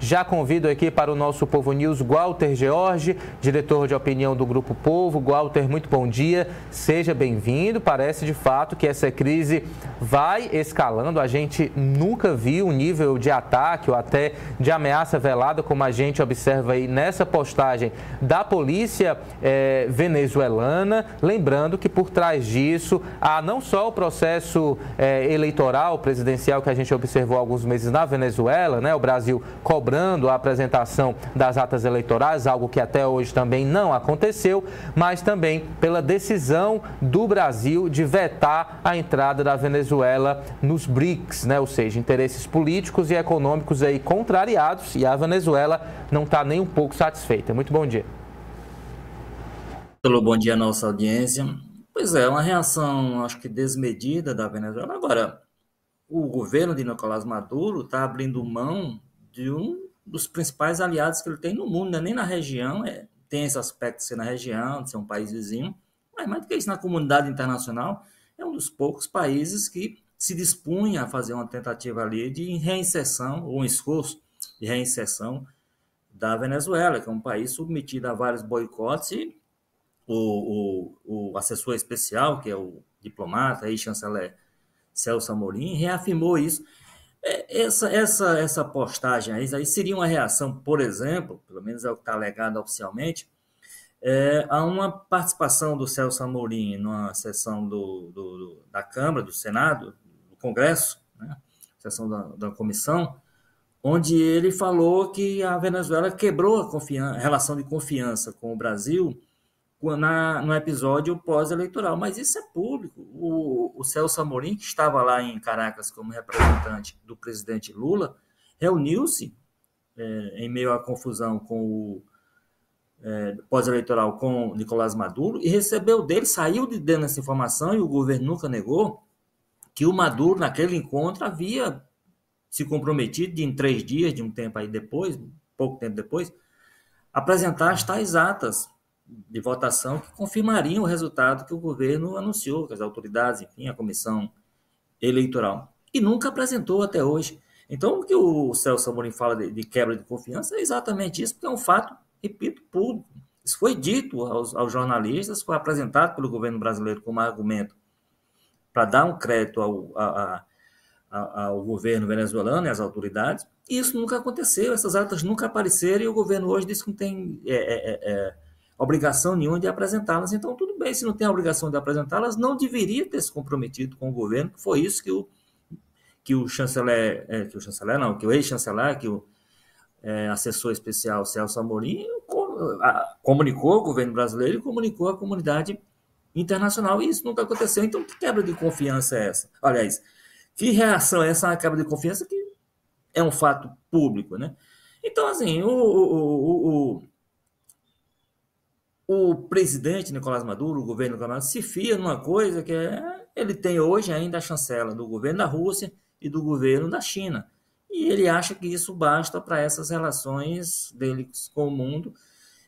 Já convido aqui para o nosso Povo News Walter George, diretor de opinião do Grupo Povo. Walter, muito bom dia, seja bem-vindo. Parece de fato que essa crise vai escalando. A gente nunca viu um nível de ataque ou até de ameaça velada como a gente observa aí nessa postagem da polícia venezuelana. Lembrando que por trás disso há não só o processo eleitoral presidencial que a gente observou há alguns meses na Venezuela, né? O Brasil cobrando a apresentação das atas eleitorais, algo que até hoje também não aconteceu, mas também pela decisão do Brasil de vetar a entrada da Venezuela nos BRICS, né? Ou seja, interesses políticos e econômicos aí contrariados, e a Venezuela não está nem um pouco satisfeita. Muito bom dia. Bom dia à nossa audiência. Pois é, uma reação, acho que desmedida da Venezuela. Agora, o governo de Nicolás Maduro está abrindo mão de um dos principais aliados que ele tem no mundo, né? Nem na região, tem esse aspecto de ser na região, de ser um país vizinho, mas mais do que isso, na comunidade internacional, é um dos poucos países que se dispunha a fazer uma tentativa ali de reinserção, ou um esforço de reinserção da Venezuela, que é um país submetido a vários boicotes, e o assessor especial, que é o diplomata e chanceler Celso Amorim, reafirmou isso. Essa postagem aí seria uma reação, por exemplo, pelo menos é o que está alegado oficialmente, a uma participação do Celso Amorim numa sessão da Câmara, do Senado, do Congresso, né, sessão da comissão, onde ele falou que a Venezuela quebrou a relação de confiança com o Brasil no episódio pós-eleitoral, mas isso é público. O Celso Amorim, que estava lá em Caracas como representante do presidente Lula, reuniu-se em meio à confusão com o pós-eleitoral com Nicolás Maduro e recebeu dele, saiu de dentro dessa informação, e o governo nunca negou, que o Maduro, naquele encontro, havia se comprometido de, em 3 dias, de um tempo aí depois, pouco tempo depois, apresentar as tais atas de votação que confirmariam o resultado que o governo anunciou, que as autoridades, enfim, a comissão eleitoral. E nunca apresentou até hoje. Então, o que o Celso Amorim fala de quebra de confiança é exatamente isso, porque é um fato, repito, público. Isso foi dito aos jornalistas, foi apresentado pelo governo brasileiro como argumento para dar um crédito ao governo venezuelano e às autoridades, e isso nunca aconteceu, essas atas nunca apareceram, e o governo hoje diz que não tem obrigação nenhuma de apresentá-las. Então, tudo bem, se não tem a obrigação de apresentá-las, não deveria ter se comprometido com o governo, que foi isso que o chanceler, que o ex-chanceler, que o assessor especial Celso Amorim comunicou ao governo brasileiro e comunicou à comunidade internacional, e isso nunca aconteceu. Então, que quebra de confiança é essa? Aliás, que reação é essa à quebra de confiança, que é um fato público, né? Então, assim, o presidente Nicolás Maduro, o governo Nicolás Maduro, se fia numa coisa que ele tem hoje ainda a chancela do governo da Rússia e do governo da China. E ele acha que isso basta para essas relações deles com o mundo.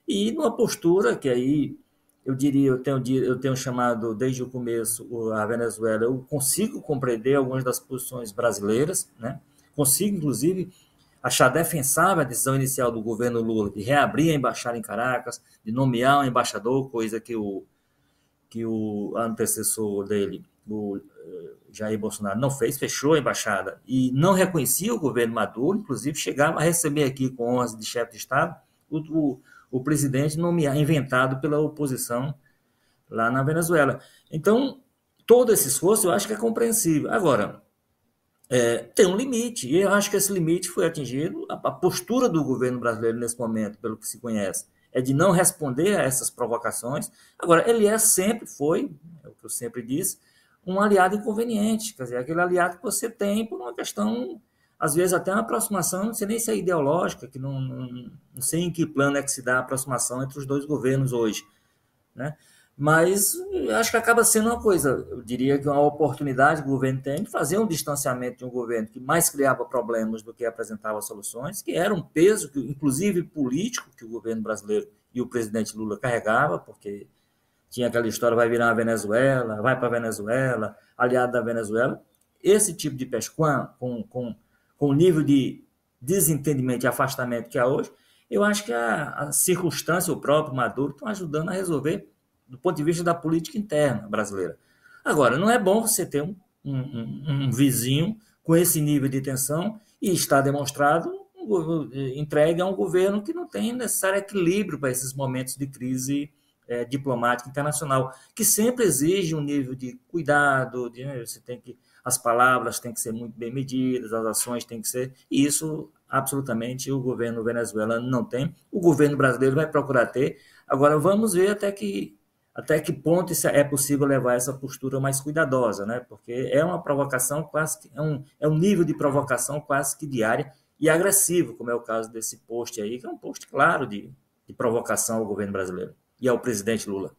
E numa postura que aí, eu diria, eu tenho chamado desde o começo a Venezuela, eu consigo compreender algumas das posições brasileiras, né? Consigo, inclusive, achar defensável a decisão inicial do governo Lula de reabrir a embaixada em Caracas, de nomear um embaixador, coisa que o antecessor dele, o Jair Bolsonaro, não fez, fechou a embaixada e não reconhecia o governo Maduro, inclusive chegava a receber aqui com honras de chefe de Estado o presidente inventado pela oposição lá na Venezuela. Então, todo esse esforço eu acho que é compreensível. Agora, tem um limite, e eu acho que esse limite foi atingido. A postura do governo brasileiro nesse momento, pelo que se conhece, é de não responder a essas provocações. Agora, ele sempre foi, é o que eu sempre disse, um aliado inconveniente, quer dizer, aquele aliado que você tem por uma questão, às vezes até uma aproximação, não sei nem se é ideológica, que não sei em que plano é que se dá a aproximação entre os dois governos hoje, né? Mas acho que acaba sendo uma coisa, eu diria que uma oportunidade que o governo tem de fazer um distanciamento de um governo que mais criava problemas do que apresentava soluções, que era um peso, inclusive político, que o governo brasileiro e o presidente Lula carregava, porque tinha aquela história, vai virar a Venezuela, vai para a Venezuela, aliado da Venezuela. Esse tipo de pesca, com o nível de desentendimento e afastamento que há hoje, eu acho que a circunstância, o próprio Maduro, estão ajudando a resolver do ponto de vista da política interna brasileira. Agora, não é bom você ter um vizinho com esse nível de tensão e está demonstrado entregue a um governo que não tem necessário equilíbrio para esses momentos de crise diplomática internacional, que sempre exige um nível de cuidado, você tem que, as palavras têm que ser muito bem medidas, as ações têm que ser, e isso absolutamente o governo venezuelano não tem, o governo brasileiro vai procurar ter. Agora vamos ver até que ponto é possível levar essa postura mais cuidadosa, né? Porque é uma provocação quase que, é um nível de provocação quase que diária e agressivo, como é o caso desse post aí, que é um post claro de provocação ao governo brasileiro e ao presidente Lula.